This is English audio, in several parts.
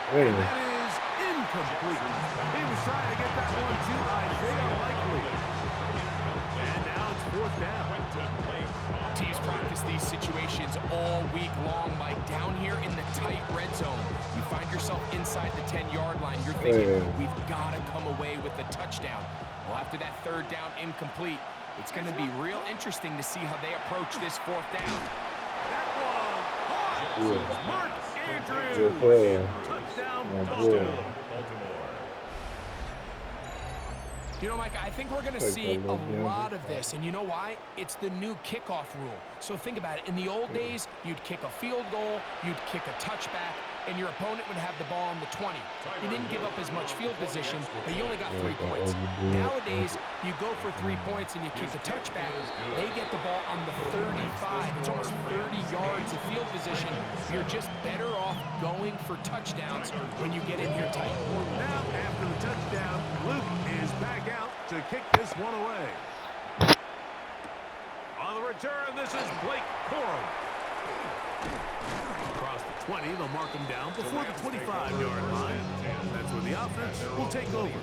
And Hey. that is incomplete. He was trying to get that one to Isaiah Likely. And now it's fourth down. Teams practice these situations all week long, Mike. Down here in the tight red zone, you find yourself inside the 10-yard line. You're thinking, Hey. we've got to come away with a touchdown. Well, after that third down incomplete, it's going to be real interesting to see how they approach this fourth down. That one caught. Mark Good Andrews. play. Touchdown, My Baltimore. boy. You know, Mike, I think we're going to Take see that a little lot gamble. of this. And you know why? It's the new kickoff rule. So think about it. In the old days, you'd kick a field goal, you'd kick a touchback, and your opponent would have the ball on the 20. You didn't give up as much field position, but you only got 3 points. Nowadays, you go for 3 points and you kick a touchback. They get the ball on the 35. It's almost 30 yards of field position. You're just better off going for touchdowns when you get in here tight. Now, after the touchdown, Luke is back out to kick this one away. On the return, this is Blake Corum. Across the 20, they'll mark him down before the 25-yard line. That's where the offense will take over.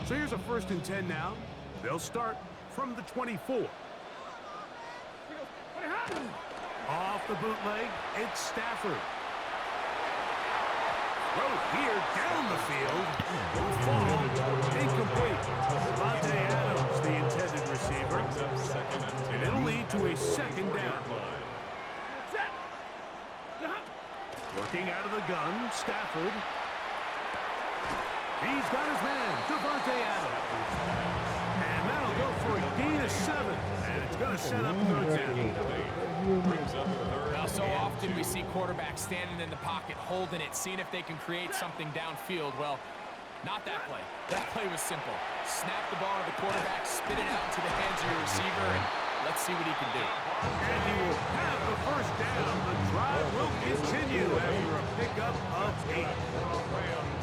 So here's a 1st and 10 now. They'll start from the 24. Off the bootleg, it's Stafford. Throw here down the field. Will fall. Incomplete. Devontae Adams, the intended receiver. And it'll lead to a 2nd down. Working out of the gun, Stafford. He's got his man, Devontae Adams. And that'll go for a gain of 7. And it's going to set up 3rd down. Now, so often we see quarterbacks standing in the pocket, holding it, seeing if they can create something downfield. Well, not that play. That play was simple. Snap the ball to the quarterback, spit it out into the hands of your receiver, and let's see what he can do. And he will have the 1st down. The drive will continue after a pickup of 8.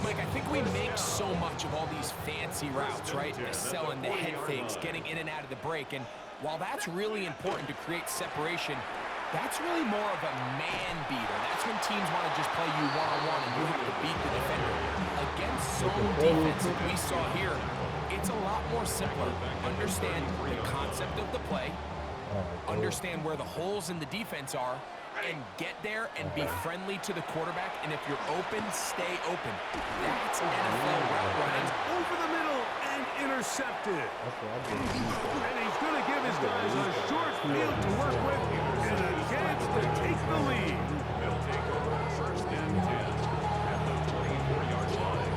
Mike, I think we make so much of all these fancy routes, right? The selling, the head fakes, getting in and out of the break. And while that's really important to create separation, that's really more of a man beater. That's when teams want to just play you one-on-one and you have to beat the defender. Against zone defense that we saw here, it's a lot more simpler. Understand the concept of the play, understand where the holes in the defense are, and get there and be friendly to the quarterback. And if you're open, stay open. That's NFL route running. Over the middle and intercepted. And he's going to give his guys a short field to work with and a chance to take the lead. They'll take over 1st and 10 at the 24-yard line.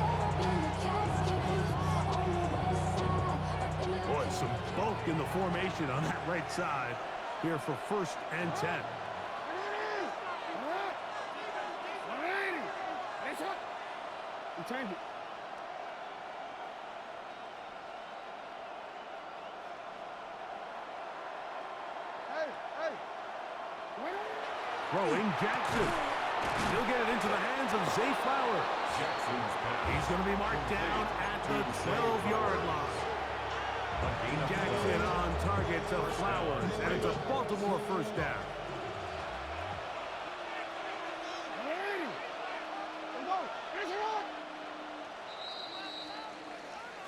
Boy, some bulk in the formation on that right side here for 1st and 10. Change it. Throwing Jackson. He'll get it into the hands of Zay Flowers. He's going to be marked down at the 12-yard line. Jackson on target to Flowers, and it's a Baltimore 1st down.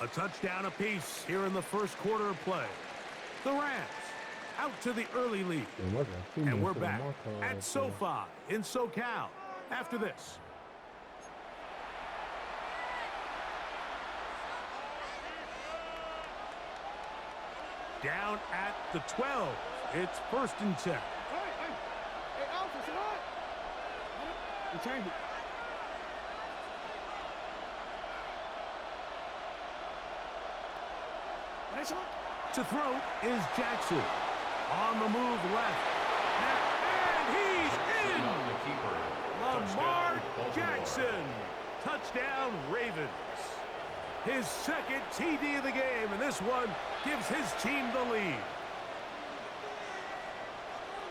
A touchdown apiece here in the 1st quarter of play. The Rams out to the early lead. And we're back at SoFi in SoCal after this. Down at the 12. It's 1st and 10. Hey, Alpha, sit on. You change it. To throw is Jackson. On the move left. And he's in! Lamar Jackson. Touchdown Ravens. His 2nd TD of the game, and this one gives his team the lead.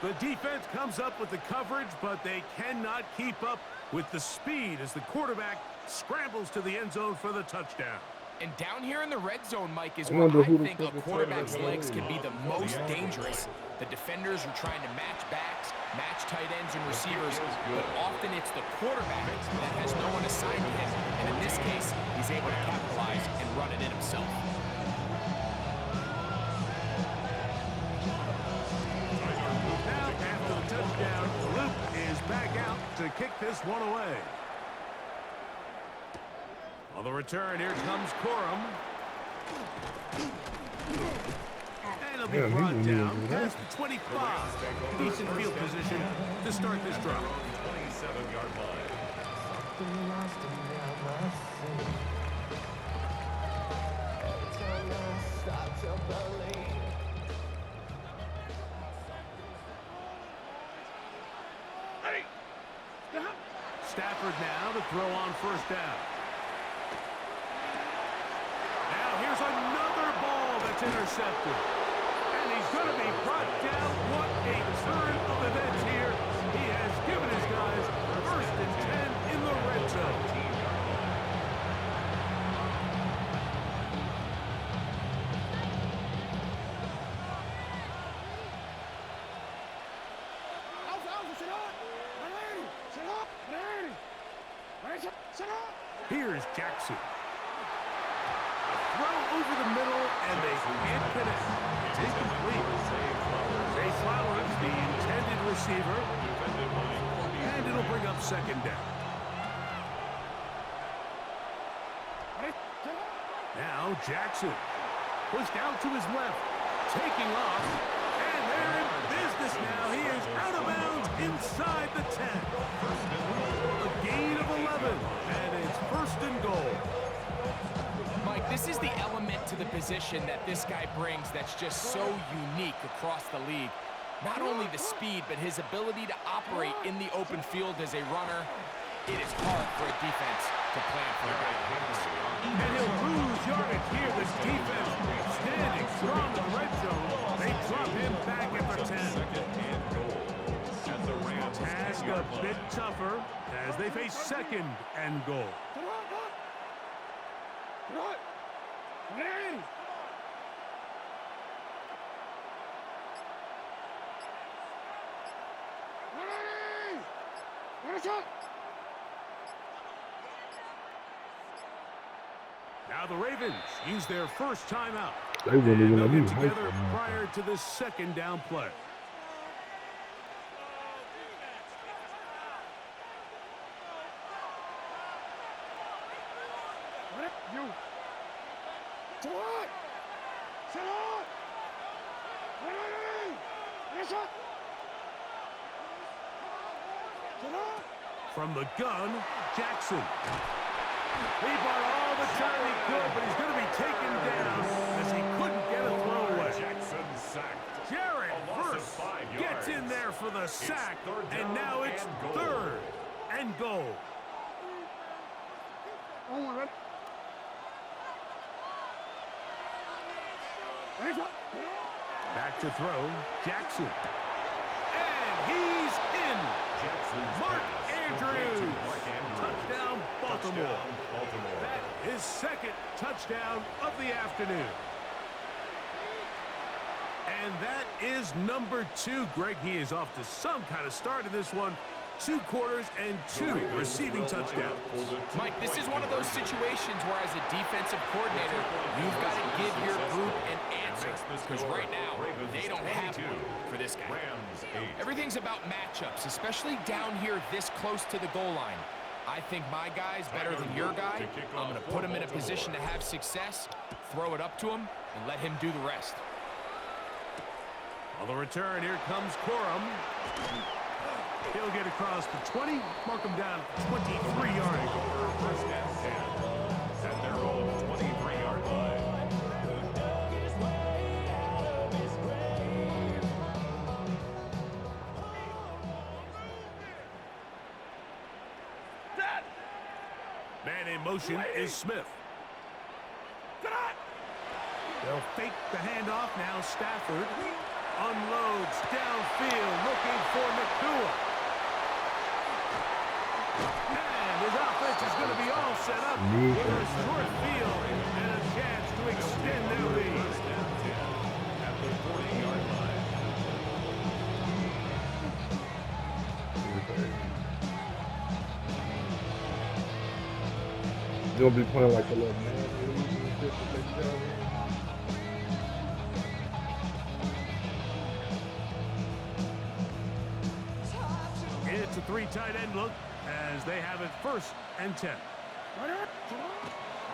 The defense comes up with the coverage, but they cannot keep up with the speed as the quarterback scrambles to the end zone for the touchdown. And down here in the red zone, Mike, is where I think a quarterback's legs can be the most dangerous. The defenders are trying to match backs, match tight ends and receivers, but often it's the quarterback that has no one assigned to him. And in this case, he's able to capitalize and run it in himself. Now, after the touchdown, Luke is back out to kick this one away. On the return, here comes Corum. And he'll be brought down past the 25. Decent field position to start this drive. 27-yard line. Stafford now to throw on first down. Now here's another ball that's intercepted. And he's going to be brought down. What a turn of events here. He has given his guys first and 10 in the red zone. Here's Jackson. Throw over the middle, and they can't connect. It's incomplete. Zay Flowers, the intended receiver, and it'll bring up second down. Now Jackson pushed out to his left, taking off, and they're in business now. He is out of bounds inside the 10. A gain of 11, and it's first and goal. Mike, this is the element to the position that this guy brings that's just so unique across the league. Not only the speed, but his ability to operate in the open field as a runner. It is hard for a defense to plan for a guy like this. And he'll lose yardage here. This defense standing strong in the red zone. They drop him back at the 10. Task a bit tougher as they face second and goal. Now the Ravens use their first timeout. And they'll get together prior to this second down play. From the gun, Jackson. He bought all the time he could, but he's going to be taken down as he couldn't get a throw away. Jackson sacked. Jared Verse gets in there for the sack, and now it's third and goal. Back to throw, Jackson. And he's in. Mark Andrews. Touchdown, Baltimore. That is second touchdown of the afternoon. And that is number 2. Greg, he is off to some kind of start in this one. 2 quarters and 2 receiving touchdowns. Mike, this is one of those situations where as a defensive coordinator, you've got to give your group an answer. Because right now, they don't have one for this guy. Everything's about matchups, especially down here this close to the goal line. I think my guy's better than your guy. I'm going to put him in a position to have success, throw it up to him, and let him do the rest. On the return, here comes Corum. He'll get across the 20, mark him down 23 yards. First and 10 at their own 23-yard line. Man in motion is Smith. They'll fake the handoff. Now Stafford unloads downfield looking for Nakua. And his offense is going to be all set up with a short field and a chance to extend their lead. At the 40-yard line. gonna be playing like a little Madden league and shit that they tell me. It's a 3 tight end look as they have it 1st and 10.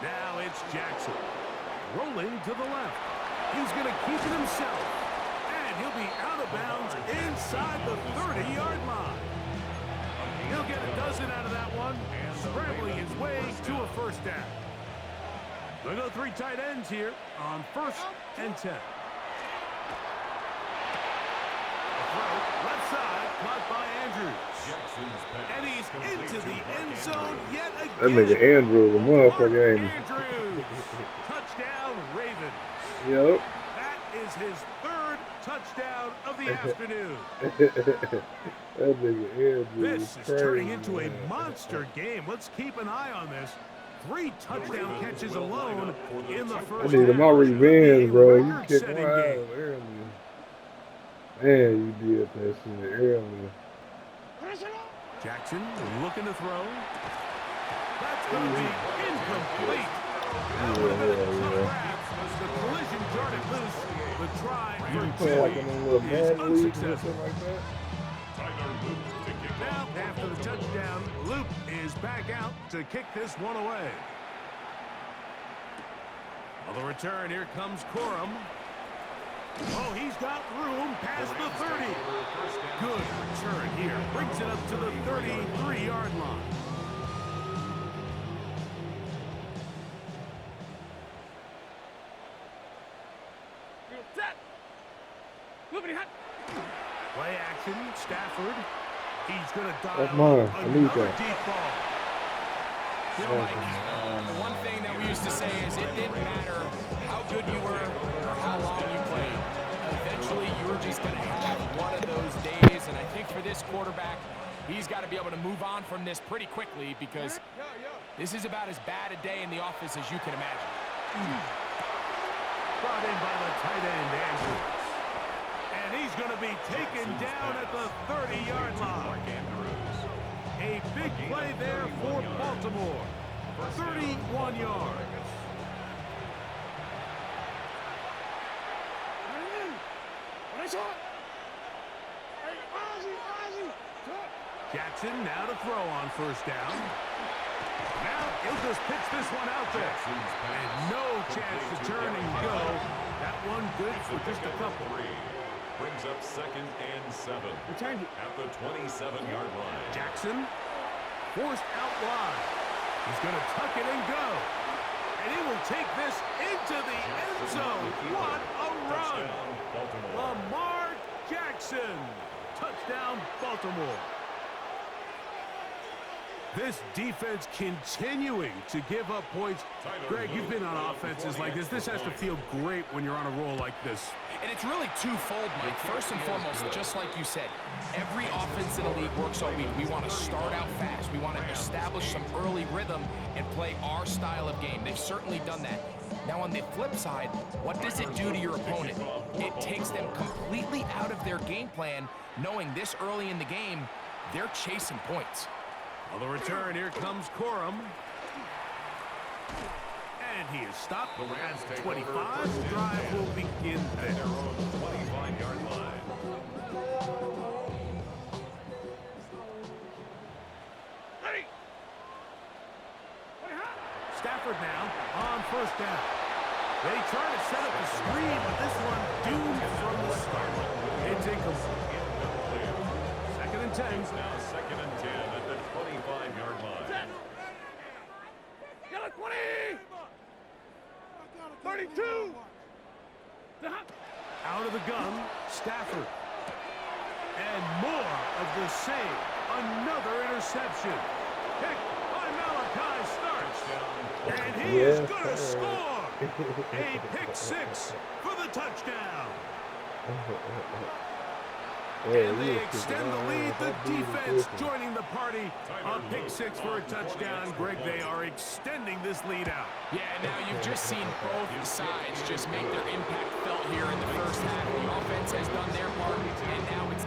Now it's Jackson. Rolling to the left. He's going to keep it himself. And he'll be out of bounds inside the 30-yard line. He'll get a dozen out of that one, scrambling his way to a 1st down. They'll go 3 tight ends here on 1st and 10. Left side, caught by Andrews. And he's into the end zone yet again. That nigga Andrew, the motherfucker, ain't he? Andrews. Touchdown, Ravens. Yep. That is his 3rd touchdown of the afternoon. That nigga Andrew. This is crazy, turning into a man. monster game. Let's keep an eye on this. 3 touchdown catches alone in the I first need half. my revenge, bro. You kicked Record-setting my ass game. early. Man, you did that shit early. Jackson looking to throw. That's going to be incomplete. That would have been a tough grab. The collision jarred it loose. The try You for play like in a little 2 is Madden league or unsuccessful. something like that? Now, after the touchdown, Loop is back out to kick this one away. On the return, here comes Corum. Oh, he's got room past the 30. Good return here. Brings it up to the 33-yard line. Play action, Stafford. He's going to dial That's mine. I need another that. deep ball. You know, Mike, the one thing that we used to say is it didn't matter how good you were or how long you played. Eventually, you were just going to have one of those days, and I think for this quarterback, he's got to be able to move on from this pretty quickly because this is about as bad a day in the office as you can imagine. Brought in by the tight end, Andrews. And he's going to be taken down at the 30-yard line. A big play there for Baltimore. 31 yards. Jackson now to throw on 1st down. Now he'll just pitch this one out there. And no chance to turn and go. That one good for just a couple. Brings up 2nd and 7 at the 27-yard line. Jackson forced out wide. He's going to tuck it and go. And he will take this into the end zone. What a run. Lamar Jackson. Touchdown, Baltimore. This defense continuing to give up points. Greg, you've been on offenses like this. This has to feel great when you're on a roll like this. And it's really twofold, Mike. First and foremost, just like you said, every offense in the league works all week. We want to start out fast. We want to establish some early rhythm and play our style of game. They've certainly done that. Now, on the flip side, what does it do to your opponent? It takes them completely out of their game plan, knowing this early in the game, they're chasing points. On the return, here comes Corum. And he is stopped at 25. The drive will begin there. 25-yard line. Stafford now on 1st down. They try to set up a screen, but this one doomed from the start. It's incomplete. 2nd and 10. Now 2nd and 10 at the 25-yard line. 20! 32! Out of the gun, Stafford. And more of the same. Another interception. Pick by Malachi Starks. And he is going to score. A pick 6 for the touchdown. And they extend the lead. The defense joining the party on pick 6 for a touchdown. Greg, they are extending this lead out. Yeah, now you've just seen both sides just make their impact felt here in the first half. The offense has done their part, and now it's